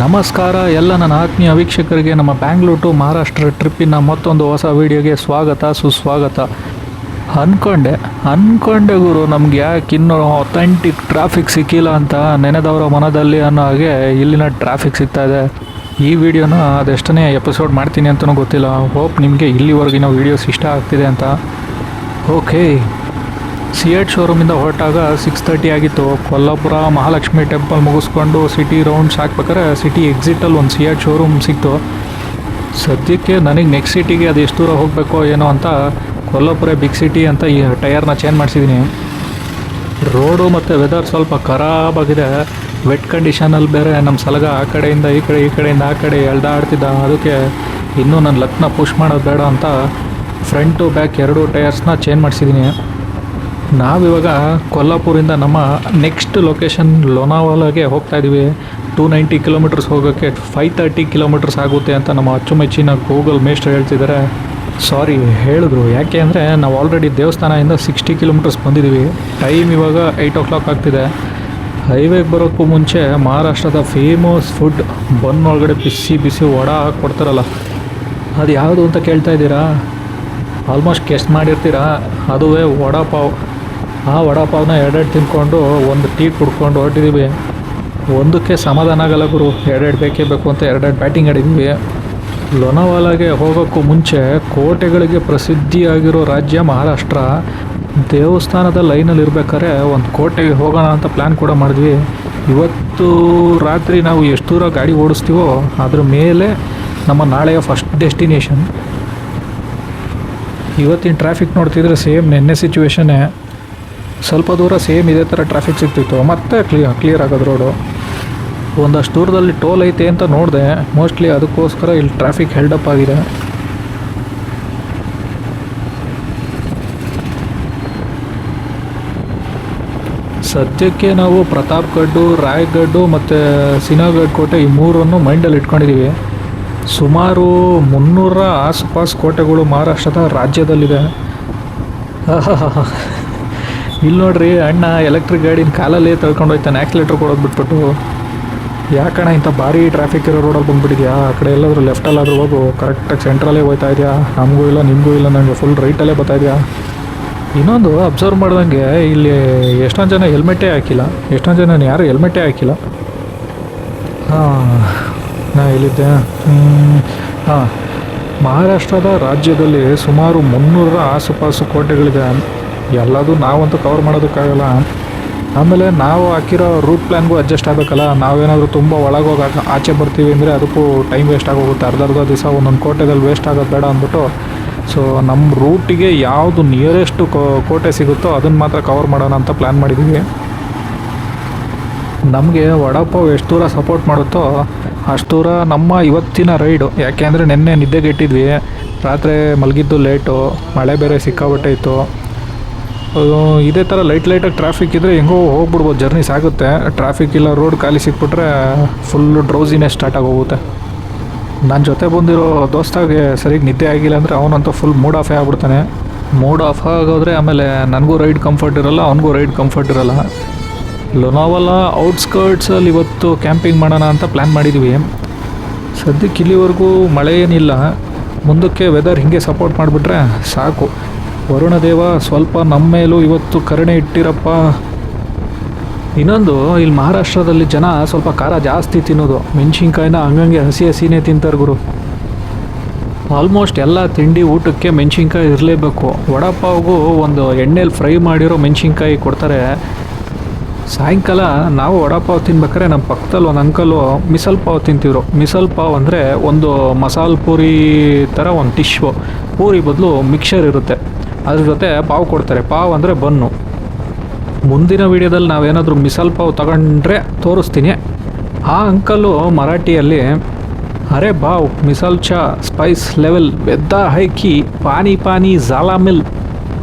ನಮಸ್ಕಾರ ಎಲ್ಲ ನನ್ನ ಆತ್ಮೀಯ ವೀಕ್ಷಕರಿಗೆ ನಮ್ಮ ಬ್ಯಾಂಗ್ಳೂರು ಟು ಮಹಾರಾಷ್ಟ್ರ ಟ್ರಿಪ್ಪಿನ ಮತ್ತೊಂದು ಹೊಸ ವೀಡಿಯೋಗೆ ಸ್ವಾಗತ ಸುಸ್ವಾಗತ. ಅಂದ್ಕೊಂಡೆ ಗುರು, ನಮ್ಗೆ ಯಾಕೆ ಇನ್ನೂ ಅಥೆಂಟಿಕ್ ಟ್ರಾಫಿಕ್ ಸಿಕ್ಕಿಲ್ಲ ಅಂತ ನೆನೆದವರ ಮನದಲ್ಲಿ ಅನ್ನೋ ಹಾಗೆ ಇಲ್ಲಿನ ಟ್ರಾಫಿಕ್ ಸಿಗ್ತಾ ಇದೆ. ಈ ವಿಡಿಯೋನ ಅದೆಷ್ಟನೇ ಎಪಿಸೋಡ್ ಮಾಡ್ತೀನಿ ಅಂತಲೂ ಗೊತ್ತಿಲ್ಲ. ಹೋಪ್ ನಿಮಗೆ ಇಲ್ಲಿವರೆಗಿನ ವೀಡಿಯೋಸ್ ಇಷ್ಟ ಆಗ್ತಿದೆ ಅಂತ. ಓಕೆ, ಸಿಯೇಟ್ ಶೋರೂಮಿಂದ ಹೊರಟಾಗ 6:30 ಆಗಿತ್ತು. ಕೊಲ್ಲಾಪುರ ಮಹಾಲಕ್ಷ್ಮಿ ಟೆಂಪಲ್ ಮುಗಿಸ್ಕೊಂಡು ಸಿಟಿ ರೌಂಡ್ಸ್ ಹಾಕ್ಬೇಕಾದ್ರೆ ಸಿಟಿ ಎಕ್ಸಿಟಲ್ಲಿ ಒಂದು ಸಿಯೇಟ್ ಶೋರೂಮ್ ಸಿಕ್ತು. ಸದ್ಯಕ್ಕೆ ನನಗೆ ನೆಕ್ಸ್ಟ್ ಸಿಟಿಗೆ ಅದು ಎಷ್ಟು ದೂರ ಹೋಗಬೇಕೋ ಏನೋ ಅಂತ ಕೊಲ್ಲಾಪುರ ಬಿಗ್ ಸಿಟಿ ಅಂತ ಈ ಟಯರ್ನ ಚೇಂಜ್ ಮಾಡಿಸಿದ್ದೀನಿ. ರೋಡು ಮತ್ತು ವೆದರ್ ಸ್ವಲ್ಪ ಖರಾಬಾಗಿದೆ. ವೆಟ್ ಕಂಡೀಷನಲ್ಲಿ ಬೇರೆ ನಮ್ಮ ಸಲಗ ಆ ಕಡೆಯಿಂದ ಈ ಕಡೆ, ಈ ಕಡೆಯಿಂದ ಆ ಕಡೆ ಎಳ್ದಾಡ್ತಿದ್ದ. ಅದಕ್ಕೆ ಇನ್ನೂ ನನ್ನ ಲಕ್ನ ಪುಷ್ ಮಾಡೋದು ಬೇಡ ಅಂತ ಫ್ರಂಟು ಬ್ಯಾಕ್ ಎರಡೂ ಟಯರ್ಸ್ನ ಚೇಂಜ್ ಮಾಡಿಸಿದ್ದೀನಿ. ನಾವಿವಾಗ ಕೊಲ್ಲಾಪುರಿಂದ ನಮ್ಮ ನೆಕ್ಸ್ಟ್ ಲೊಕೇಶನ್ ಲೋನಾವಾಲಾಗೆ ಹೋಗ್ತಾಯಿದ್ದೀವಿ. 290 ಕಿಲೋಮೀಟರ್ಸ್ ಹೋಗೋಕ್ಕೆ 530 ಕಿಲೋಮೀಟರ್ಸ್ ಆಗುತ್ತೆ ಅಂತ ನಮ್ಮ ಅಚ್ಚುಮೆಚ್ಚಿನ ಗೂಗಲ್ ಮೇಸ್ಟ್ರು ಹೇಳ್ತಿದ್ದಾರೆ. ಹೇಳಿದ್ರು. ಯಾಕೆ ಅಂದರೆ ನಾವು ಆಲ್ರೆಡಿ ದೇವಸ್ಥಾನದಿಂದ 60 ಕಿಲೋಮೀಟರ್ಸ್ ಬಂದಿದ್ದೀವಿ. ಟೈಮ್ ಇವಾಗ 8 o'clock ಆಗ್ತಿದೆ. ಹೈವೇಗೆ ಬರೋಕ್ಕೂ ಮುಂಚೆ ಮಹಾರಾಷ್ಟ್ರದ ಫೇಮಸ್ ಫುಡ್ ಬನ್ ಒಳಗಡೆ ಬಿಸಿ ಬಿಸಿ ವಡಾ ಕೊಡ್ತಾರಲ್ಲ, ಅದು ಯಾವುದು ಅಂತ ಕೇಳ್ತಾ ಇದ್ದೀರಾ? ಆಲ್ಮೋಸ್ಟ್ ಗೆಸ್ಟ್ ಮಾಡಿರ್ತೀರಾ. ಅದುವೇ ವಡಾಪಾವ್. ಆ ವಡಾಪಾವ್ನ ಎರಡೆರಡು ತಿನ್ಕೊಂಡು ಒಂದು ಟೀ ಕುಡ್ಕೊಂಡು ಹೊರಟಿದ್ದೀವಿ. ಒಂದಕ್ಕೆ ಸಮಾಧಾನ ಆಗಲ್ಲ ಗುರು, ಎರಡೆರಡು ಬೇಕೇ ಬೇಕು ಅಂತ ಎರಡೆರಡು ಬ್ಯಾಟಿಂಗ್ ಆಡಿದ್ವಿ. ಲೋನಾವಾಲಾಗೆ ಹೋಗೋಕ್ಕೂ ಮುಂಚೆ ಕೋಟೆಗಳಿಗೆ ಪ್ರಸಿದ್ಧಿಯಾಗಿರೋ ರಾಜ್ಯ ಮಹಾರಾಷ್ಟ್ರ. ದೇವಸ್ಥಾನದ ಲೈನಲ್ಲಿ ಇರ್ಬೇಕಾದ್ರೆ ಒಂದು ಕೋಟೆಗೆ ಹೋಗೋಣ ಅಂತ ಪ್ಲ್ಯಾನ್ ಕೂಡ ಮಾಡಿದ್ವಿ. ಇವತ್ತು ರಾತ್ರಿ ನಾವು ಎಷ್ಟು ದೂರ ಗಾಡಿ ಓಡಿಸ್ತೀವೋ ಅದ್ರ ಮೇಲೆ ನಮ್ಮ ನಾಳೆಯ ಫಸ್ಟ್ ಡೆಸ್ಟಿನೇಷನ್. ಇವತ್ತಿನ ಟ್ರಾಫಿಕ್ ನೋಡ್ತಿದ್ರೆ ಸೇಮ್ ನೆನ್ನೆ ಸಿಚುವೇಶನ್ನೇ. ಸ್ವಲ್ಪ ದೂರ ಸೇಮ್ ಇದೇ ಥರ ಟ್ರಾಫಿಕ್ ಸಿಗ್ತಿತ್ತು, ಮತ್ತೆ ಕ್ಲಿಯರ್ ಆಗೋದು ರೋಡು. ಒಂದಷ್ಟು ದೂರದಲ್ಲಿ ಟೋಲ್ ಐತೆ ಅಂತ ನೋಡಿದೆ. ಮೋಸ್ಟ್ಲಿ ಅದಕ್ಕೋಸ್ಕರ ಇಲ್ಲಿ ಟ್ರಾಫಿಕ್ ಹೆಲ್ಡಪ್ ಆಗಿದೆ. ಸದ್ಯಕ್ಕೆ ನಾವು ಪ್ರತಾಪ್ಗಢ, ರಾಯಗಢ ಮತ್ತು ಸಿನಗಢ ಕೋಟೆ ಈ ಮೂರನ್ನು ಮೈಂಡಲ್ಲಿ ಇಟ್ಕೊಂಡಿದ್ದೀವಿ. ಸುಮಾರು 300 ಆಸುಪಾಸು ಕೋಟೆಗಳು ಮಹಾರಾಷ್ಟ್ರದ ರಾಜ್ಯದಲ್ಲಿದೆ. ಇಲ್ಲಿ ನೋಡ್ರಿ, ಅಣ್ಣ ಎಲೆಕ್ಟ್ರಿಕ್ ಗಾಡಿನ ಕಾಲಲ್ಲೇ ತಳ್ಕೊಂಡು ಹೋಯ್ತಾನೆ, ಆ್ಯಕ್ಸಿಲೇಟ್ರ್ ಕೊಡೋದು ಬಿಟ್ಬಿಟ್ಟು. ಯಾಕಣ್ಣ ಇಂಥ ಭಾರಿ ಟ್ರಾಫಿಕ್ ಇರೋ ರೋಡಲ್ಲಿ ಬಂದುಬಿಟ್ಟಿದ್ಯಾ? ಆ ಕಡೆ ಎಲ್ಲಾದರೂ ಲೆಫ್ಟಲ್ಲಾದರೂ ಹೋಗು, ಕರೆಕ್ಟಾಗಿ ಸೆಂಟ್ರಲ್ಲೇ ಹೋಗ್ತಾ ಇದೆಯಾ? ನಮಗೂ ಇಲ್ಲ ನಿಮಗೂ ಇಲ್ಲ, ನನಗೆ ಫುಲ್ ರೈಟಲ್ಲೇ ಬರ್ತಾ ಇದೆಯಾ? ಇನ್ನೊಂದು ಅಬ್ಸರ್ವ್ ಮಾಡ್ದಂಗೆ ಇಲ್ಲಿ ಎಷ್ಟೊಂದು ಜನ ಹೆಲ್ಮೆಟ್ಟೇ ಹಾಕಿಲ್ಲ. ಯಾರು ಹೆಲ್ಮೆಟ್ಟೇ ಹಾಕಿಲ್ಲ. ನಾ ಎಲ್ಲಿದ್ದೆ? ಮಹಾರಾಷ್ಟ್ರದ ರಾಜ್ಯದಲ್ಲಿ ಸುಮಾರು 300 ಆಸುಪಾಸು ಕೋಟೆಗಳಿದೆ. ಎಲ್ಲದೂ ನಾವಂತೂ ಕವರ್ ಮಾಡೋದಕ್ಕಾಗಲ್ಲ. ಆಮೇಲೆ ನಾವು ಹಾಕಿರೋ ರೂಟ್ ಪ್ಲ್ಯಾನ್ಗೂ ಅಡ್ಜಸ್ಟ್ ಆಗಬೇಕಲ್ಲ. ನಾವೇನಾದರೂ ತುಂಬ ಒಳಗೋಗಿ ಆಚೆ ಬರ್ತೀವಿ ಅಂದರೆ ಅದಕ್ಕೂ ಟೈಮ್ ವೇಸ್ಟ್ ಆಗೋಗುತ್ತೆ. ಅರ್ಧ ದಿವಸ ಒಂದೊಂದು ಕೋಟೆದಲ್ಲಿ ವೇಸ್ಟ್ ಆಗೋದು ಬೇಡ ಅಂದ್ಬಿಟ್ಟು ಸೊ ನಮ್ಮ ರೂಟಿಗೆ ಯಾವುದು ನಿಯರೆಸ್ಟು ಕೋಟೆ ಸಿಗುತ್ತೋ ಅದನ್ನು ಮಾತ್ರ ಕವರ್ ಮಾಡೋಣ ಅಂತ ಪ್ಲ್ಯಾನ್ ಮಾಡಿದ್ದೀವಿ. ನಮಗೆ ವಡಾಪಾವ್ ಎಷ್ಟು ದೂರ ಸಪೋರ್ಟ್ ಮಾಡುತ್ತೋ ಅಷ್ಟು ದೂರ ನಮ್ಮ ಇವತ್ತಿನ ರೈಡು. ಯಾಕೆ ಅಂದರೆ ನೆನ್ನೆ ನಿದ್ದೆಗೆಟ್ಟಿದ್ವಿ, ರಾತ್ರಿ ಮಲಗಿದ್ದು ಲೇಟು, ಮಳೆ ಬೇರೆ ಸಿಕ್ಕಾಬಟ್ಟೆ ಇತ್ತು. ಇದೇ ಥರ ಲೈಟಾಗಿ ಟ್ರಾಫಿಕ್ ಇದ್ದರೆ ಹೆಂಗೋ ಹೋಗ್ಬಿಡ್ಬೋದು, ಜರ್ನಿ ಸಾಗುತ್ತೆ. ಟ್ರಾಫಿಕ್ ಇಲ್ಲ, ರೋಡ್ ಖಾಲಿ ಸಿಕ್ಬಿಟ್ರೆ ಫುಲ್ಲು ಡ್ರೌಸಿನೆಸ್ ಸ್ಟಾರ್ಟ್ ಆಗೋಗುತ್ತೆ. ನನ್ನ ಜೊತೆ ಬಂದಿರೋ ದೋಸ್ತಾಗೆ ಸರಿಗೆ ನಿದ್ದೆ ಆಗಿಲ್ಲ ಅಂದರೆ ಅವನಂತೂ ಫುಲ್ ಮೂಡ್ ಆಫೇ ಆಗ್ಬಿಡ್ತಾನೆ. ಮೂಡ್ ಆಫ್ ಆಗೋದ್ರೆ ಆಮೇಲೆ ನನಗೂ ರೈಡ್ ಕಂಫರ್ಟ್ ಇರೋಲ್ಲ, ಅವನಿಗೂ ರೈಡ್ ಕಂಫರ್ಟ್ ಇರೋಲ್ಲ. ಲೋನಾವಾಲಾ ಔಟ್ಸ್ಕರ್ಟ್ಸಲ್ಲಿ ಇವತ್ತು ಕ್ಯಾಂಪಿಂಗ್ ಮಾಡೋಣ ಅಂತ ಪ್ಲ್ಯಾನ್ ಮಾಡಿದ್ವಿ. ಸದ್ಯಕ್ಕೆ ಇಲ್ಲಿವರೆಗೂ ಮಳೆ ಏನಿಲ್ಲ. ಮುಂದಕ್ಕೆ ವೆದರ್ ಹೀಗೆ ಸಪೋರ್ಟ್ ಮಾಡಿಬಿಟ್ರೆ ಸಾಕು. ವರುಣದೇವ ಸ್ವಲ್ಪ ನಮ್ಮ ಮೇಲೂ ಇವತ್ತು ಕರುಣೆ ಇಟ್ಟಿರಪ್ಪ. ಇನ್ನೊಂದು, ಇಲ್ಲಿ ಮಹಾರಾಷ್ಟ್ರದಲ್ಲಿ ಜನ ಸ್ವಲ್ಪ ಖಾರ ಜಾಸ್ತಿ ತಿನ್ನೋದು. ಮೆಣಸಿನ್ಕಾಯಿನ ಹಂಗಂಗೆ ಹಸಿನೇ ತಿಂತಾರೆ ಗುರು. ಆಲ್ಮೋಸ್ಟ್ ಎಲ್ಲ ತಿಂಡಿ ಊಟಕ್ಕೆ ಮೆಣಸಿನ್ಕಾಯಿ ಇರಲೇಬೇಕು. ವಡಾಪಾವ್ಗೂ ಒಂದು ಎಣ್ಣೆಲಿ ಫ್ರೈ ಮಾಡಿರೋ ಮೆಣಸಿನ್ಕಾಯಿ ಕೊಡ್ತಾರೆ. ಸಾಯಂಕಾಲ ನಾವು ವಡಾಪಾವ್ ತಿನ್ಬೇಕಾದ್ರೆ ನಮ್ಮ ಪಕ್ಕದಲ್ಲಿ ಒಂದು ಅಂಕಲು ಮಿಸಲ್ ಪಾವ್ ತಿಂತಿದ್ರು. ಮಿಸಲ್ ಪಾವ್ ಅಂದರೆ ಒಂದು ಮಸಾಲೆ ಪೂರಿ ಥರ ಒಂದು ಟಿಶ್ಶು. ಪೂರಿ ಬದಲು ಮಿಕ್ಸರ್ ಇರುತ್ತೆ, ಅದ್ರ ಜೊತೆ ಪಾವ್ ಕೊಡ್ತಾರೆ. ಪಾವ್ ಅಂದರೆ ಬನ್ನು. ಮುಂದಿನ ವೀಡಿಯೋದಲ್ಲಿ ನಾವೇನಾದರೂ ಮಿಸಲ್ ಪಾವ್ ತಗೊಂಡ್ರೆ ತೋರಿಸ್ತೀನಿ. ಆ ಅಂಕಲು ಮರಾಠಿಯಲ್ಲಿ ಅರೆ ಬಾವ್ ಮಿಸಲ್ ಚಾ ಸ್ಪೈಸ್ ಲೆವೆಲ್ ವೆದ್ದ ಹೈಕಿ ಪಾನಿ ಝಾಲಾ ಮಿಲ್.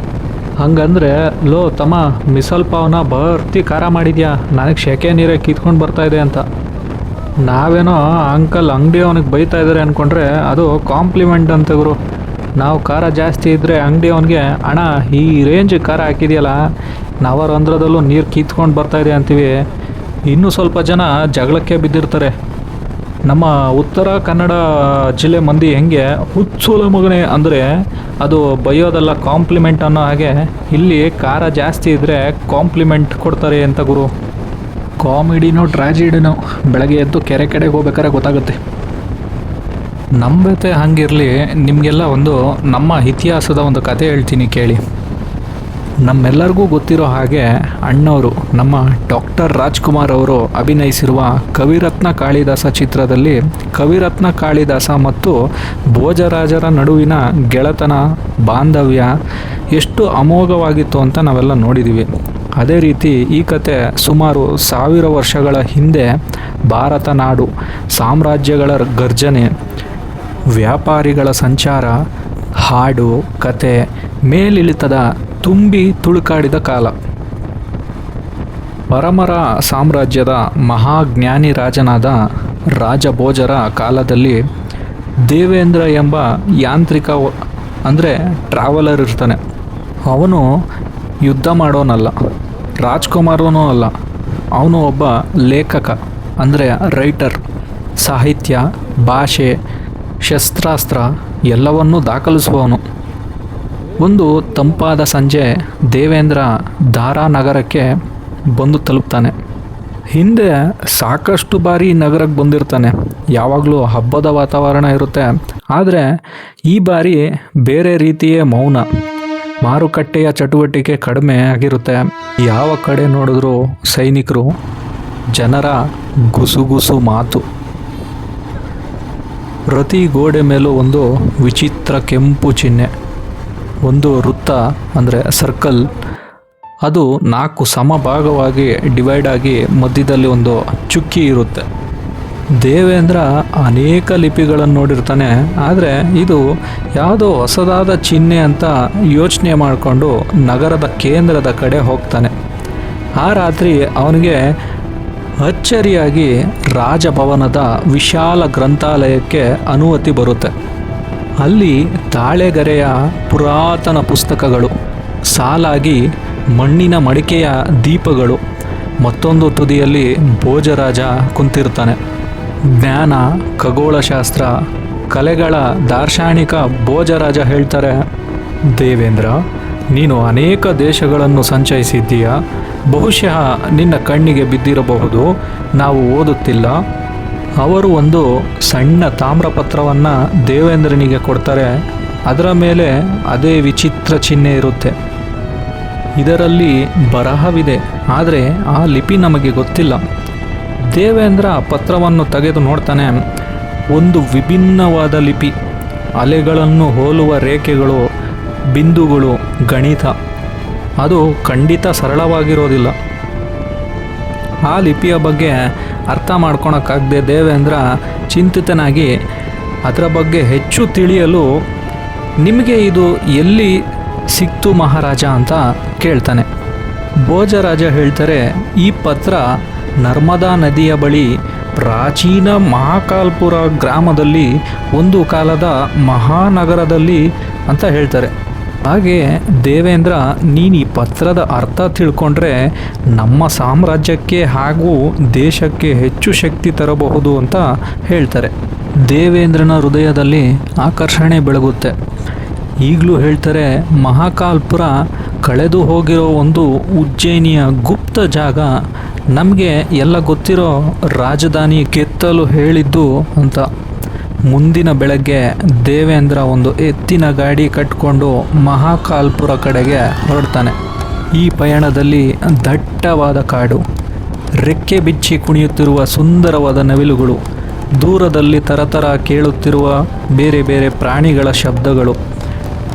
ಹಂಗಂದರೆ ಲೋ ತಮ್ಮ ಮಿಸಲ್ ಪಾವ್ನ ಬರ್ತಿ ಖಾರ ಮಾಡಿದ್ಯಾ, ನನಗೆ ಶೆಕೆ ನೀರೇ ಕಿತ್ಕೊಂಡು ಬರ್ತಾಯಿದೆ ಅಂತ. ನಾವೇನೋ ಅಂಕಲ್ ಅಂಗಡಿ ಅವನಿಗೆ ಬೈತಾ ಇದ್ದಾರೆ ಅಂದ್ಕೊಂಡ್ರೆ ಅದು ಕಾಂಪ್ಲಿಮೆಂಟ್ ಅಂತ ಗುರು. ನಾವು ಖಾರ ಜಾಸ್ತಿ ಇದ್ದರೆ ಅಂಗಡಿ ಅವನಿಗೆ, ಅಣ್ಣ ಈ ರೇಂಜ್ ಖಾರ ಹಾಕಿದೆಯಲ್ಲ, ನವರಂಧ್ರದಲ್ಲೂ ನೀರು ಕಿತ್ಕೊಂಡು ಬರ್ತಾಯಿದೆ ಅಂತೀವಿ, ಇನ್ನೂ ಸ್ವಲ್ಪ ಜನ ಜಗಳಕ್ಕೆ ಬಿದ್ದಿರ್ತಾರೆ. ನಮ್ಮ ಉತ್ತರ ಕನ್ನಡ ಜಿಲ್ಲೆ ಮಂದಿ ಹೆಂಗೆ ಹುಚ್ಚುಲ ಮಗನೆ ಅಂದರೆ ಅದು ಬೈಯೋದಲ್ಲ, ಕಾಂಪ್ಲಿಮೆಂಟ್ ಅನ್ನೋ ಹಾಗೆ ಇಲ್ಲಿ ಖಾರ ಜಾಸ್ತಿ ಇದ್ದರೆ ಕಾಂಪ್ಲಿಮೆಂಟ್ ಕೊಡ್ತಾರೆ ಅಂತ ಗುರು. ಕಾಮಿಡಿನೋ ಟ್ರಾಜಿಡಿನೋ ಬೆಳಗ್ಗೆ ಎದ್ದು ಕೆರೆ ಕಡೆಗೆ ಹೋಗ್ಬೇಕಾದ್ರೆ ಗೊತ್ತಾಗುತ್ತೆ. ನಂಬತ್ತೆ ಹಂಗಿರಲಿ, ನಿಮಗೆಲ್ಲ ಒಂದು ನಮ್ಮ ಇತಿಹಾಸದ ಒಂದು ಕತೆ ಹೇಳ್ತೀನಿ ಕೇಳಿ. ನಮ್ಮೆಲ್ಲರಿಗೂ ಗೊತ್ತಿರೋ ಹಾಗೆ ಅಣ್ಣವರು ನಮ್ಮ ಡಾಕ್ಟರ್ ರಾಜ್ಕುಮಾರ್ ಅವರು ಅಭಿನಯಿಸಿರುವ ಕವಿರತ್ನ ಕಾಳಿದಾಸ ಚಿತ್ರದಲ್ಲಿ ಕವಿರತ್ನ ಕಾಳಿದಾಸ ಮತ್ತು ಭೋಜರಾಜರ ನಡುವಿನ ಗೆಳೆತನ ಬಾಂಧವ್ಯ ಎಷ್ಟು ಅಮೋಘವಾಗಿತ್ತು ಅಂತ ನಾವೆಲ್ಲ ನೋಡಿದ್ದೀವಿ. ಅದೇ ರೀತಿ ಈ ಕತೆ ಸುಮಾರು 1000 ವರ್ಷಗಳ ಹಿಂದೆ ಭಾರತ ನಾಡು, ಸಾಮ್ರಾಜ್ಯಗಳ ಗರ್ಜನೆ, ವ್ಯಾಪಾರಿಗಳ ಸಂಚಾರ, ಹಾಡು ಕತೆ ಮೇಲಿಳಿತದ ತುಂಬಿ ತುಳುಕಾಡಿದ ಕಾಲ. ಪರಮರ ಸಾಮ್ರಾಜ್ಯದ ಮಹಾಜ್ಞಾನಿ ರಾಜನಾದ ರಾಜಭೋಜರ ಕಾಲದಲ್ಲಿ ದೇವೇಂದ್ರ ಎಂಬ ಯಾಂತ್ರಿಕ ಅಂದರೆ ಟ್ರಾವೆಲರ್ ಇರ್ತಾನೆ. ಅವನು ಯುದ್ಧ ಮಾಡೋನಲ್ಲ, ರಾಜ್ಕುಮಾರನೂ ಅಲ್ಲ, ಅವನು ಒಬ್ಬ ಲೇಖಕ ಅಂದರೆ ರೈಟರ್. ಸಾಹಿತ್ಯ, ಭಾಷೆ, ಶಸ್ತ್ರಾಸ್ತ್ರ ಎಲ್ಲವನ್ನೂ ದಾಖಲಿಸುವವನು. ಒಂದು ತಂಪಾದ ಸಂಜೆ ದೇವೇಂದ್ರ ದಾರಾ ನಗರಕ್ಕೆ ಬಂದು ತಲುಪ್ತಾನೆ. ಹಿಂದೆ ಸಾಕಷ್ಟು ಬಾರಿ ನಗರಕ್ಕೆ ಬಂದಿರ್ತಾನೆ, ಯಾವಾಗಲೂ ಹಬ್ಬದ ವಾತಾವರಣ ಇರುತ್ತೆ. ಆದರೆ ಈ ಬಾರಿ ಬೇರೆ ರೀತಿಯೇ ಮೌನ. ಮಾರುಕಟ್ಟೆಯ ಚಟುವಟಿಕೆ ಕಡಿಮೆ ಆಗಿರುತ್ತೆ. ಯಾವ ಕಡೆ ನೋಡಿದ್ರೂ ಸೈನಿಕರು, ಜನರ ಗುಸುಗುಸು ಮಾತು. ಪ್ರತಿ ಗೋಡೆ ಮೇಲೂ ಒಂದು ವಿಚಿತ್ರ ಕೆಂಪು ಚಿಹ್ನೆ, ಒಂದು ವೃತ್ತ ಅಂದರೆ ಸರ್ಕಲ್. ಅದು 4 ಸಮಭಾಗವಾಗಿ ಡಿವೈಡ್ ಆಗಿ ಮಧ್ಯದಲ್ಲಿ ಒಂದು ಚುಕ್ಕಿ ಇರುತ್ತೆ. ದೇವೇಂದ್ರ ಅನೇಕ ಲಿಪಿಗಳನ್ನು ನೋಡಿರ್ತಾನೆ, ಆದರೆ ಇದು ಯಾವುದೋ ಹೊಸದಾದ ಚಿಹ್ನೆ ಅಂತ ಯೋಚನೆ ಮಾಡಿಕೊಂಡು ನಗರದ ಕೇಂದ್ರದ ಕಡೆ ಹೋಗ್ತಾನೆ. ಆ ರಾತ್ರಿ ಅವನಿಗೆ ಅಚ್ಚರಿಯಾಗಿ ರಾಜಭವನದ ವಿಶಾಲ ಗ್ರಂಥಾಲಯಕ್ಕೆ ಅನುಮತಿ ಬರುತ್ತೆ. ಅಲ್ಲಿ ತಾಳೆಗರೆಯ ಪುರಾತನ ಪುಸ್ತಕಗಳು, ಸಾಲಾಗಿ ಮಣ್ಣಿನ ಮಡಿಕೆಯ ದೀಪಗಳು. ಮತ್ತೊಂದು ತುದಿಯಲ್ಲಿ ಭೋಜರಾಜ ಕುಂತಿರ್ತಾನೆ. ಜ್ಞಾನ, ಖಗೋಳಶಾಸ್ತ್ರ, ಕಲೆಗಳ ದಾರ್ಶನಿಕ ಭೋಜರಾಜ ಹೇಳ್ತಾರೆ, ದೇವೇಂದ್ರ, ನೀನು ಅನೇಕ ದೇಶಗಳನ್ನು ಸಂಚರಿಸಿದ್ದೀಯ. ಬಹುಶಃ ನಿನ್ನ ಕಣ್ಣಿಗೆ ಬಿದ್ದಿರಬಹುದು, ನಾವು ಓದುತ್ತಿಲ್ಲ. ಅವರು ಒಂದು ಸಣ್ಣ ತಾಮ್ರಪತ್ರವನ್ನು ದೇವೇಂದ್ರನಿಗೆ ಕೊಡ್ತಾರೆ. ಅದರ ಮೇಲೆ ಅದೇ ವಿಚಿತ್ರ ಚಿಹ್ನೆ ಇರುತ್ತೆ. ಇದರಲ್ಲಿ ಬರಹವಿದೆ, ಆದರೆ ಆ ಲಿಪಿ ನಮಗೆ ಗೊತ್ತಿಲ್ಲ. ದೇವೇಂದ್ರ ಪತ್ರವನ್ನು ತೆಗೆದು ನೋಡ್ತಾನೆ. ಒಂದು ವಿಭಿನ್ನವಾದ ಲಿಪಿ, ಅಲೆಗಳನ್ನು ಹೋಲುವ ರೇಖೆಗಳು, ಬಿಂದುಗಳು, ಗಣಿತ. ಅದು ಖಂಡಿತ ಸರಳವಾಗಿರೋದಿಲ್ಲ. ಆ ಲಿಪಿಯ ಬಗ್ಗೆ ಅರ್ಥ ಮಾಡ್ಕೊಳಕ್ಕಾಗದೆ ದೇವೇಂದ್ರ ಚಿಂತಿತನಾಗಿ ಅದರ ಬಗ್ಗೆ ಹೆಚ್ಚು ತಿಳಿಯಲು, ನಿಮಗೆ ಇದು ಎಲ್ಲಿ ಸಿಕ್ತು ಮಹಾರಾಜ ಅಂತ ಕೇಳ್ತಾನೆ. ಭೋಜರಾಜ ಹೇಳ್ತಾರೆ, ಈ ಪತ್ರ ನರ್ಮದಾ ನದಿಯ ಬಳಿ ಪ್ರಾಚೀನ ಮಹಾಕಾಲ್ಪುರ ಗ್ರಾಮದಲ್ಲಿ ಒಂದು ಕಾಲದ ಮಹಾನಗರದಲ್ಲಿ ಅಂತ ಹೇಳ್ತಾರೆ. ಹಾಗೆ ದೇವೇಂದ್ರ, ನೀನು ಈ ಪತ್ರದ ಅರ್ಥ ತಿಳ್ಕೊಂಡ್ರೆ ನಮ್ಮ ಸಾಮ್ರಾಜ್ಯಕ್ಕೆ ಹಾಗೂ ದೇಶಕ್ಕೆ ಹೆಚ್ಚು ಶಕ್ತಿ ತರಬಹುದು ಅಂತ ಹೇಳ್ತಾರೆ. ದೇವೇಂದ್ರನ ಹೃದಯದಲ್ಲಿ ಆಕರ್ಷಣೆ ಬೆಳಗುತ್ತೆ. ಈಗಲೂ ಹೇಳ್ತಾರೆ, ಮಹಾಕಾಲ್ಪುರ ಕಳೆದು ಹೋಗಿರೋ ಒಂದು ಉಜ್ಜಯಿನಿಯ ಗುಪ್ತ ಜಾಗ, ನಮಗೆ ಎಲ್ಲ ಗೊತ್ತಿರೋ ರಾಜಧಾನಿ ಕೆತ್ತಲು ಹೇಳಿದ್ದು ಅಂತ. ಮುಂದಿನ ಬೆಳಗ್ಗೆ ದೇವೇಂದ್ರ ಒಂದು ಎತ್ತಿನ ಗಾಡಿ ಕಟ್ಟಿಕೊಂಡು ಮಹಾಕಾಲ್ಪುರ ಕಡೆಗೆ ಹೊರಡ್ತಾನೆ. ಈ ಪಯಣದಲ್ಲಿ ದಟ್ಟವಾದ ಕಾಡು, ರೆಕ್ಕೆ ಬಿಚ್ಚಿ ಕುಣಿಯುತ್ತಿರುವ ಸುಂದರವಾದ ನವಿಲುಗಳು, ದೂರದಲ್ಲಿ ತರತರ ಕೇಳುತ್ತಿರುವ ಬೇರೆ ಬೇರೆ ಪ್ರಾಣಿಗಳ ಶಬ್ದಗಳು,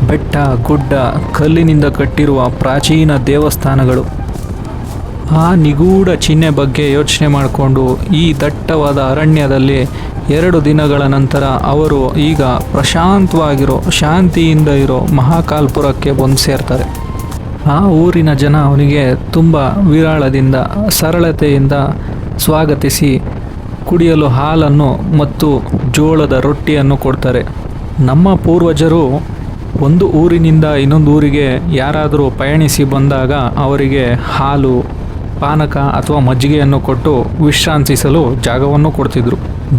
ಬೆಟ್ಟ ಗುಡ್ಡ, ಕಲ್ಲಿನಿಂದ ಕಟ್ಟಿರುವ ಪ್ರಾಚೀನ ದೇವಸ್ಥಾನಗಳು. ಆ ನಿಗೂಢ ಚಿಹ್ನೆ ಬಗ್ಗೆ ಯೋಚನೆ ಮಾಡಿಕೊಂಡು ಈ ದಟ್ಟವಾದ ಅರಣ್ಯದಲ್ಲಿ 2 ದಿನಗಳ ನಂತರ ಅವರು ಈಗ ಪ್ರಶಾಂತವಾಗಿರೋ, ಶಾಂತಿಯಿಂದ ಇರೋ ಮಹಾಕಾಲ್ಪುರಕ್ಕೆ ಬಂದು ಸೇರ್ತಾರೆ. ಆ ಊರಿನ ಜನ ಅವನಿಗೆ ತುಂಬ ವಿರಾಳದಿಂದ, ಸರಳತೆಯಿಂದ ಸ್ವಾಗತಿಸಿ ಕುಡಿಯಲು ಹಾಲನ್ನು ಮತ್ತು ಜೋಳದ ರೊಟ್ಟಿಯನ್ನು ಕೊಡ್ತಾರೆ. ನಮ್ಮ ಪೂರ್ವಜರು ಒಂದು ಊರಿನಿಂದ ಇನ್ನೊಂದು ಊರಿಗೆ ಯಾರಾದರೂ ಪಯಣಿಸಿ ಬಂದಾಗ ಅವರಿಗೆ ಹಾಲು, ಪಾನಕ ಅಥವಾ ಮಜ್ಜಿಗೆಯನ್ನು ಕೊಟ್ಟು ವಿಶ್ರಾಂತಿಸಲು ಜಾಗವನ್ನು ಕೊಡ್ತಿದ್ರು.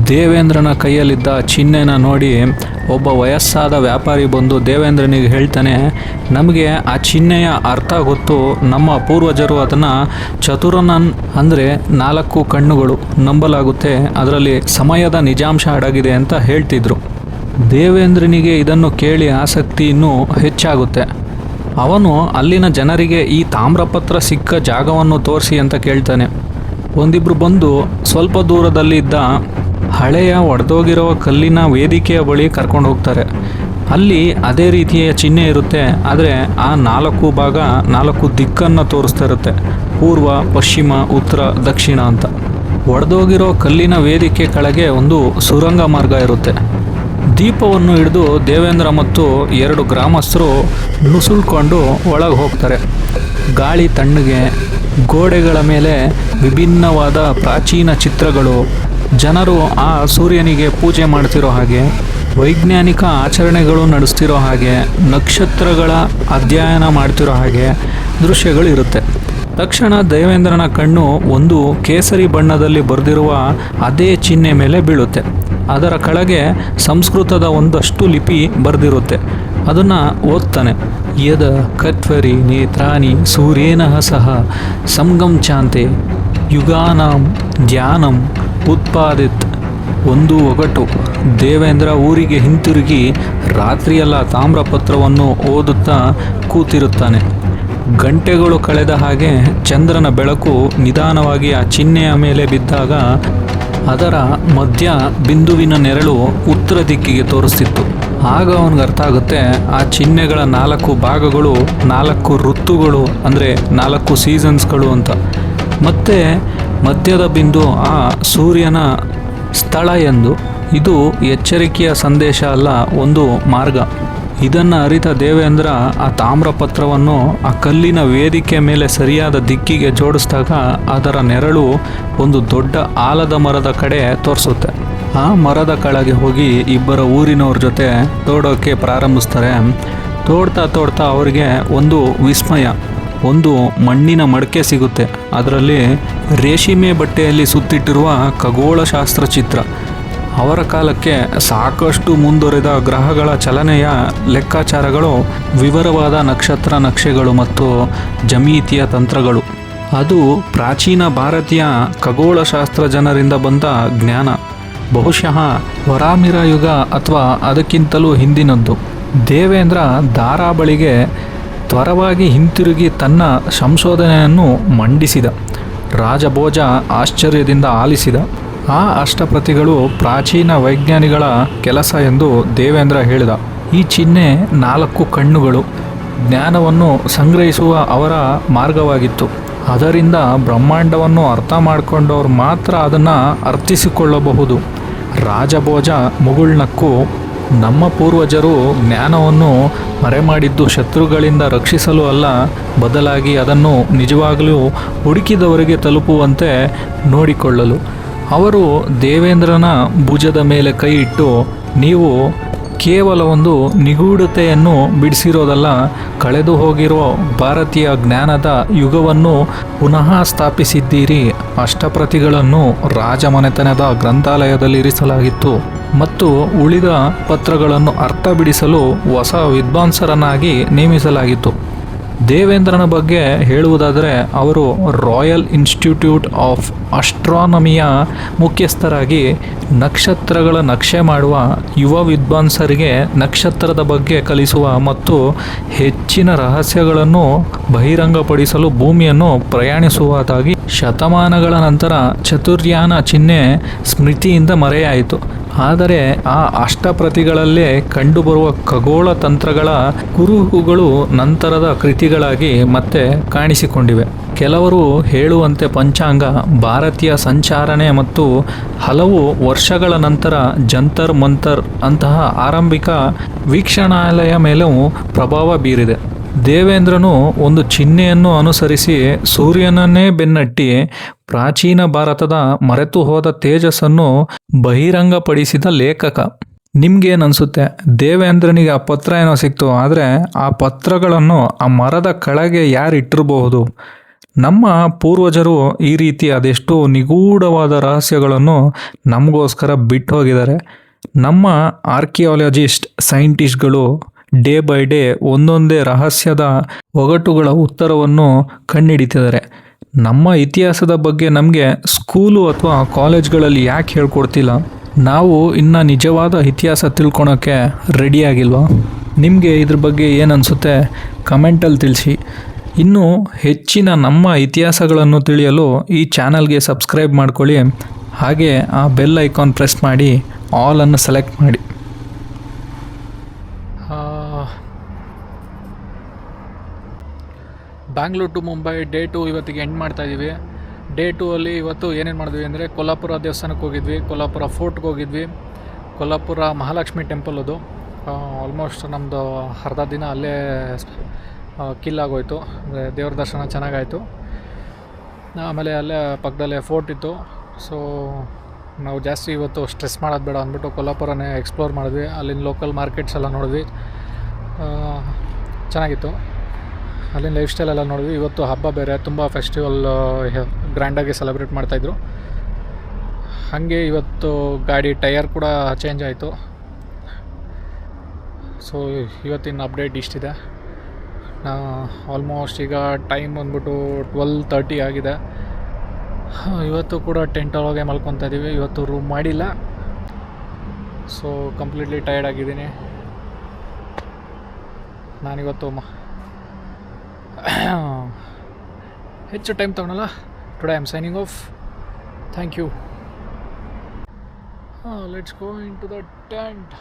ದೇವೇಂದ್ರನ ಕೈಯಲ್ಲಿದ್ದ ಚಿಹ್ನೆನ ನೋಡಿ ಒಬ್ಬ ವಯಸ್ಸಾದ ವ್ಯಾಪಾರಿ ಬಂದು ದೇವೇಂದ್ರನಿಗೆ ಹೇಳ್ತಾನೆ, ನಮಗೆ ಆ ಚಿಹ್ನೆಯ ಅರ್ಥ ಗೊತ್ತು, ನಮ್ಮ ಪೂರ್ವಜರು ಅದನ್ನು ಚತುರನನ್ ಅಂದರೆ 4 ಕಣ್ಣುಗಳು ನಂಬಲಾಗುತ್ತೆ, ಅದರಲ್ಲಿ ಸಮಯದ ನಿಜಾಂಶ ಅಡಗಿದೆ ಅಂತ ಹೇಳ್ತಿದ್ರು. ದೇವೇಂದ್ರನಿಗೆ ಇದನ್ನು ಕೇಳಿ ಆಸಕ್ತಿ ಇನ್ನೂ ಹೆಚ್ಚಾಗುತ್ತೆ. ಅವನು ಅಲ್ಲಿನ ಜನರಿಗೆ ಈ ತಾಮ್ರಪತ್ರ ಸಿಕ್ಕ ಜಾಗವನ್ನು ತೋರಿಸಿ ಅಂತ ಕೇಳ್ತಾನೆ. ಒಂದಿಬ್ಬರು ಬಂದು ಸ್ವಲ್ಪ ದೂರದಲ್ಲಿದ್ದ ಹಳೆಯ ಒಡೆದೋಗಿರೋ ಕಲ್ಲಿನ ವೇದಿಕೆಯ ಬಳಿ ಕರ್ಕೊಂಡು ಹೋಗ್ತಾರೆ. ಅಲ್ಲಿ ಅದೇ ರೀತಿಯ ಚಿಹ್ನೆ ಇರುತ್ತೆ, ಆದರೆ ಆ 4 ಭಾಗ 4 ದಿಕ್ಕನ್ನು ತೋರಿಸ್ತಾ ಇರುತ್ತೆ, ಪೂರ್ವ, ಪಶ್ಚಿಮ, ಉತ್ತರ, ದಕ್ಷಿಣ ಅಂತ. ಒಡೆದೋಗಿರೋ ಕಲ್ಲಿನ ವೇದಿಕೆ ಕೆಳಗೆ ಒಂದು ಸುರಂಗ ಮಾರ್ಗ ಇರುತ್ತೆ. ದೀಪವನ್ನು ಹಿಡಿದು ದೇವೇಂದ್ರ ಮತ್ತು 2 ಗ್ರಾಮಸ್ಥರು ನುಸುಳ್ಕೊಂಡು ಒಳಗೆ ಹೋಗ್ತಾರೆ. ಗಾಳಿ ತಣ್ಣಗೆ, ಗೋಡೆಗಳ ಮೇಲೆ ವಿಭಿನ್ನವಾದ ಪ್ರಾಚೀನ ಚಿತ್ರಗಳು, ಜನರು ಆ ಸೂರ್ಯನಿಗೆ ಪೂಜೆ ಮಾಡ್ತಿರೋ ಹಾಗೆ, ವೈಜ್ಞಾನಿಕ ಆಚರಣೆಗಳು ನಡೆಸ್ತಿರೋ ಹಾಗೆ, ನಕ್ಷತ್ರಗಳ ಅಧ್ಯಯನ ಮಾಡ್ತಿರೋ ಹಾಗೆ ದೃಶ್ಯಗಳು ಇರುತ್ತೆ. ತಕ್ಷಣ ದೇವೇಂದ್ರನ ಕಣ್ಣು ಒಂದು ಕೇಸರಿ ಬಣ್ಣದಲ್ಲಿ ಬರೆದಿರುವ ಅದೇ ಚಿಹ್ನೆ ಮೇಲೆ ಬೀಳುತ್ತೆ. ಅದರ ಕೆಳಗೆ ಸಂಸ್ಕೃತದ ಒಂದಷ್ಟು ಲಿಪಿ ಬರೆದಿರುತ್ತೆ. ಅದನ್ನು ಓದ್ತಾನೆ. ಯದ ಕತ್ವರಿ ನೇತ್ರಾಣಿ ಸೂರ್ಯೇನ ಸಹ ಸಂಗಂಚಾಂತೆ ಯುಗಾನಾಂ ಧ್ಯಾನಂ ಉತ್ಪಾದಿತ್. ಒಂದು ಒಗಟು. ದೇವೇಂದ್ರ ಊರಿಗೆ ಹಿಂತಿರುಗಿ ರಾತ್ರಿಯೆಲ್ಲ ತಾಮ್ರಪತ್ರವನ್ನು ಓದುತ್ತಾ ಕೂತಿರುತ್ತಾನೆ. ಗಂಟೆಗಳು ಕಳೆದ ಹಾಗೆ ಚಂದ್ರನ ಬೆಳಕು ನಿಧಾನವಾಗಿ ಆ ಚಿಹ್ನೆಯ ಮೇಲೆ ಬಿದ್ದಾಗ ಅದರ ಮಧ್ಯ ಬಿಂದುವಿನ ನೆರಳು ಉತ್ತರ ದಿಕ್ಕಿಗೆ ತೋರಿಸ್ತಿತ್ತು. ಆಗ ಅವನಿಗೆ ಅರ್ಥ ಆಗುತ್ತೆ, ಆ ಚಿಹ್ನೆಗಳ 4 ಭಾಗಗಳು 4 ಋತುಗಳು, ಅಂದರೆ 4 ಸೀಸನ್ಸ್ಗಳು ಅಂತ. ಮತ್ತು ಮಧ್ಯದ ಬಿಂದು ಆ ಸೂರ್ಯನ ಸ್ಥಳ ಎಂದು. ಇದು ಎಚ್ಚರಿಕೆಯ ಸಂದೇಶ ಅಲ್ಲ, ಒಂದು ಮಾರ್ಗ. ಇದನ್ನು ಅರಿತ ದೇವೇಂದ್ರ ಆ ತಾಮ್ರಪತ್ರವನ್ನು ಆ ಕಲ್ಲಿನ ವೇದಿಕೆ ಮೇಲೆ ಸರಿಯಾದ ದಿಕ್ಕಿಗೆ ಜೋಡಿಸಿದಾಗ ಅದರ ನೆರಳು ಒಂದು ದೊಡ್ಡ ಆಲದ ಮರದ ಕಡೆ ತೋರಿಸುತ್ತೆ. ಆ ಮರದ ಕೆಳಗೆ ಹೋಗಿ ಇಬ್ಬರ ಊರಿನವ್ರ ಜೊತೆ ತೋಡೋಕ್ಕೆ ಪ್ರಾರಂಭಿಸ್ತಾರೆ. ತೋಡ್ತಾ ಅವರಿಗೆ ಒಂದು ವಿಸ್ಮಯ. ಒಂದು ಮಣ್ಣಿನ ಮಡಕೆ ಸಿಗುತ್ತೆ. ಅದರಲ್ಲಿ ರೇಷ್ಮೆ ಬಟ್ಟೆಯಲ್ಲಿ ಸುತ್ತಿಟ್ಟಿರುವ ಖಗೋಳಶಾಸ್ತ್ರ ಚಿತ್ರ. ಅವರ ಕಾಲಕ್ಕೆ ಸಾಕಷ್ಟು ಮುಂದುವರೆದ ಗ್ರಹಗಳ ಚಲನೆಯ ಲೆಕ್ಕಾಚಾರಗಳು, ವಿವರವಾದ ನಕ್ಷತ್ರ ನಕ್ಷೆಗಳು ಮತ್ತು ಜಮೀತಿಯ ತಂತ್ರಗಳು. ಅದು ಪ್ರಾಚೀನ ಭಾರತೀಯ ಖಗೋಳಶಾಸ್ತ್ರ ಜನರಿಂದ ಬಂದ ಜ್ಞಾನ. ಬಹುಶಃ ವರಾಮಿರ ಯುಗ ಅಥವಾ ಅದಕ್ಕಿಂತಲೂ ಹಿಂದಿನದ್ದು. ದೇವೇಂದ್ರ ದಾರಾ ಬಳಿಗೆ ತ್ವರವಾಗಿ ಹಿಂತಿರುಗಿ ತನ್ನ ಸಂಶೋಧನೆಯನ್ನು ಮಂಡಿಸಿದ. ರಾಜಭೋಜ ಆಶ್ಚರ್ಯದಿಂದ ಆಲಿಸಿದ. ಆ ಅಷ್ಟಪ್ರತಿಗಳು ಪ್ರಾಚೀನ ವೈಜ್ಞಾನಿಗಳ ಕೆಲಸ ಎಂದು ದೇವೇಂದ್ರ ಹೇಳಿದ. ಈ ಚಿಹ್ನೆ 4 ಕಣ್ಣುಗಳು ಜ್ಞಾನವನ್ನು ಸಂಗ್ರಹಿಸುವ ಅವರ ಮಾರ್ಗವಾಗಿತ್ತು. ಅದರಿಂದ ಬ್ರಹ್ಮಾಂಡವನ್ನು ಅರ್ಥ ಮಾಡಿಕೊಂಡವರು ಮಾತ್ರ ಅದನ್ನು ಅರ್ಥಿಸಿಕೊಳ್ಳಬಹುದು. ರಾಜಭೋಜ ಮುಗುಳ್ನಕ್ಕು, ನಮ್ಮ ಪೂರ್ವಜರು ಜ್ಞಾನವನ್ನು ಮರೆಮಾಡಿದ್ದು ಶತ್ರುಗಳಿಂದ ರಕ್ಷಿಸಲು ಅಲ್ಲ, ಬದಲಾಗಿ ಅದನ್ನು ನಿಜವಾಗಲೂ ಹುಡುಕಿದವರಿಗೆ ತಲುಪುವಂತೆ ನೋಡಿಕೊಳ್ಳಲು. ಅವರು ದೇವೇಂದ್ರನ ಭುಜದ ಮೇಲೆ ಕೈ ಇಟ್ಟು, ನೀವು ಕೇವಲ ಒಂದು ನಿಗೂಢತೆಯನ್ನು ಬಿಡಿಸಿರೋದಲ್ಲ, ಕಳೆದು ಹೋಗಿರೋ ಭಾರತೀಯ ಜ್ಞಾನದ ಯುಗವನ್ನು ಪುನಃ ಸ್ಥಾಪಿಸಿದ್ದೀರಿ. ಅಷ್ಟಪ್ರತಿಗಳನ್ನು ರಾಜಮನೆತನದ ಗ್ರಂಥಾಲಯದಲ್ಲಿ ಇರಿಸಲಾಗಿತ್ತು ಮತ್ತು ಉಳಿದ ಪತ್ರಗಳನ್ನು ಅರ್ಥ ಬಿಡಿಸಲು ಹೊಸ ವಿದ್ವಾಂಸರನ್ನಾಗಿ ನೇಮಿಸಲಾಗಿತ್ತು. ದೇವೇಂದ್ರನ ಬಗ್ಗೆ ಹೇಳುವುದಾದರೆ, ಅವರು ರಾಯಲ್ ಇನ್ಸ್ಟಿಟ್ಯೂಟ್ ಆಫ್ ಆಸ್ಟ್ರಾನಮಿಯ ಮುಖ್ಯಸ್ಥರಾಗಿ ನಕ್ಷತ್ರಗಳ ನಕ್ಷೆ ಮಾಡುವ, ಯುವ ವಿದ್ವಾಂಸರಿಗೆ ನಕ್ಷತ್ರದ ಬಗ್ಗೆ ಕಲಿಸುವ ಮತ್ತು ಹೆಚ್ಚಿನ ರಹಸ್ಯಗಳನ್ನು ಬಹಿರಂಗಪಡಿಸಲು ಭೂಮಿಯನ್ನು ಪ್ರಯಾಣಿಸುವುದಾಗಿ. ಶತಮಾನಗಳ ನಂತರ ಚತುರ್ಯಾನ ಚಿಹ್ನೆ ಸ್ಮೃತಿಯಿಂದ ಮರೆಯಾಯಿತು. ಆದರೆ ಆ ಅಷ್ಟಪ್ರತಿಗಳಲ್ಲೇ ಕಂಡುಬರುವ ಖಗೋಳ ತಂತ್ರಗಳ ಕುರುಹುಗಳು ನಂತರದ ಕೃತಿಗಳಾಗಿ ಮತ್ತೆ ಕಾಣಿಸಿಕೊಂಡಿವೆ. ಕೆಲವರು ಹೇಳುವಂತೆ ಪಂಚಾಂಗ, ಭಾರತೀಯ ಸಂಚಾರಣೆ ಮತ್ತು ಹಲವು ವರ್ಷಗಳ ನಂತರ ಜಂತರ್ ಮಂತರ್ ಅಂತಹ ಆರಂಭಿಕ ವೀಕ್ಷಣಾಲಯ ಮೇಲೂ ಪ್ರಭಾವ ಬೀರಿದೆ. ದೇವೇಂದ್ರನು ಒಂದು ಚಿಹ್ನೆಯನ್ನು ಅನುಸರಿಸಿ ಸೂರ್ಯನನ್ನೇ ಬೆನ್ನಟ್ಟಿ ಪ್ರಾಚೀನ ಭಾರತದ ಮರೆತು ಹೋದ ತೇಜಸ್ಸನ್ನು ಬಹಿರಂಗಪಡಿಸಿದ ಲೇಖಕ. ನಿಮ್ಗೇನು ಅನಿಸುತ್ತೆ? ದೇವೇಂದ್ರನಿಗೆ ಆ ಪತ್ರ ಏನೋ ಸಿಕ್ತು, ಆದರೆ ಆ ಪತ್ರಗಳನ್ನು ಆ ಮರದ ಕೆಳಗೆ ಯಾರು ಇಟ್ಟಿರಬಹುದು? ನಮ್ಮ ಪೂರ್ವಜರು ಈ ರೀತಿ ಅದೆಷ್ಟೋ ನಿಗೂಢವಾದ ರಹಸ್ಯಗಳನ್ನು ನಮಗೋಸ್ಕರ ಬಿಟ್ಟು ಹೋಗಿದ್ದಾರೆ. ನಮ್ಮ ಆರ್ಕಿಯಾಲಜಿಸ್ಟ್ ಸೈಂಟಿಸ್ಟ್ಗಳು ಡೇ ಬೈ ಡೇ ಒಂದೊಂದೇ ರಹಸ್ಯದ ಒಗಟುಗಳ ಉತ್ತರವನ್ನು ಕಂಡುಹಿಡಿತಿದ್ದಾರೆ. ನಮ್ಮ ಇತಿಹಾಸದ ಬಗ್ಗೆ ನಮಗೆ ಸ್ಕೂಲು ಅಥವಾ ಕಾಲೇಜ್ಗಳಲ್ಲಿ ಯಾಕೆ ಹೇಳ್ಕೊಡ್ತಿಲ್ಲ? ನಾವು ಇನ್ನು ನಿಜವಾದ ಇತಿಹಾಸ ತಿಳ್ಕೊಳೋಕ್ಕೆ ರೆಡಿಯಾಗಿಲ್ವಾ? ನಿಮಗೆ ಇದ್ರ ಬಗ್ಗೆ ಏನು ಅನಿಸುತ್ತೆ? ಕಮೆಂಟಲ್ಲಿ ತಿಳಿಸಿ. ಇನ್ನೂ ಹೆಚ್ಚಿನ ನಮ್ಮ ಇತಿಹಾಸಗಳನ್ನು ತಿಳಿಯಲು ಈ ಚಾನಲ್ಗೆ ಸಬ್ಸ್ಕ್ರೈಬ್ ಮಾಡ್ಕೊಳ್ಳಿ. ಹಾಗೆ ಆ ಬೆಲ್ ಐಕಾನ್ ಪ್ರೆಸ್ ಮಾಡಿ ಆಲನ್ನು ಸೆಲೆಕ್ಟ್ ಮಾಡಿ. ಬ್ಯಾಂಗ್ಳೂರ್ ಟು ಮುಂಬೈ ಡೇ 2 ಇವತ್ತಿಗೆ ಎಂಡ್ ಮಾಡ್ತಾಯಿದ್ದೀವಿ. ಡೇ 2 ಅಲ್ಲಿ ಇವತ್ತು ಏನೇನು ಮಾಡಿದ್ವಿ ಅಂದರೆ ಕೊಲ್ಲಾಪುರ ದೇವಸ್ಥಾನಕ್ಕೆ ಹೋಗಿದ್ವಿ, ಕೊಲ್ಲಾಪುರ ಫೋರ್ಟ್ಗೆ ಹೋಗಿದ್ವಿ, ಕೊಲ್ಲಾಪುರ ಮಹಾಲಕ್ಷ್ಮಿ ಟೆಂಪಲ್ ಅದು. ಆಲ್ಮೋಸ್ಟ್ ನಮ್ಮದು ಅರ್ಧ ದಿನ ಅಲ್ಲೇ ಕಿಲ್ಲಾಗೋಯ್ತು. ಅಂದರೆ ದೇವ್ರ ದರ್ಶನ ಚೆನ್ನಾಗಾಯಿತು. ಆಮೇಲೆ ಅಲ್ಲೇ ಪಕ್ಕದಲ್ಲೇ ಫೋರ್ಟ್ ಇತ್ತು. ಸೊ ನಾವು ಜಾಸ್ತಿ ಇವತ್ತು ಸ್ಟ್ರೆಸ್ ಮಾಡೋದು ಬೇಡ ಅಂದ್ಬಿಟ್ಟು ಕೊಲ್ಲಾಪುರನೇ ಎಕ್ಸ್ಪ್ಲೋರ್ ಮಾಡಿದ್ವಿ. ಅಲ್ಲಿನ ಲೋಕಲ್ ಮಾರ್ಕೆಟ್ಸ್ ಎಲ್ಲ ನೋಡಿದ್ವಿ, ಚೆನ್ನಾಗಿತ್ತು. ಅಲ್ಲಿನ ಲೈಫ್ ಸ್ಟೈಲ್ ಎಲ್ಲ ನೋಡಿದ್ವಿ. ಇವತ್ತು ಹಬ್ಬ ಬೇರೆ, ತುಂಬ ಫೆಸ್ಟಿವಲ್ ಗ್ರ್ಯಾಂಡಾಗಿ ಸೆಲೆಬ್ರೇಟ್ ಮಾಡ್ತಾಯಿದ್ರು. ಹಾಗೆ ಇವತ್ತು ಗಾಡಿ ಟೈರ್ ಕೂಡ ಚೇಂಜ್ ಆಯಿತು. ಸೊ ಇವತ್ತಿನ ಅಪ್ಡೇಟ್ ಇಷ್ಟಿದೆ. ಆಲ್ಮೋಸ್ಟ್ ಈಗ ಟೈಮ್ ಬಂದ್ಬಿಟ್ಟು 12:30 ಆಗಿದೆ. ಇವತ್ತು ಕೂಡ ಟೆಂಟ್ ಒಳಗೆ ಮಲ್ಕೊತಾ ಇದ್ದೀವಿ. ಇವತ್ತು ರೂಮ್ ಮಾಡಿಲ್ಲ. ಸೊ ಕಂಪ್ಲೀಟ್ಲಿ ಟಯರ್ಡ್ ಆಗಿದ್ದೀನಿ. ನಾನಿವತ್ತು ಹೆಚ್ಚು ಟೈಮ್ ತೊಗೊಳಲ್ಲ. Today I am signing off. Thank you. Let's go into the tent.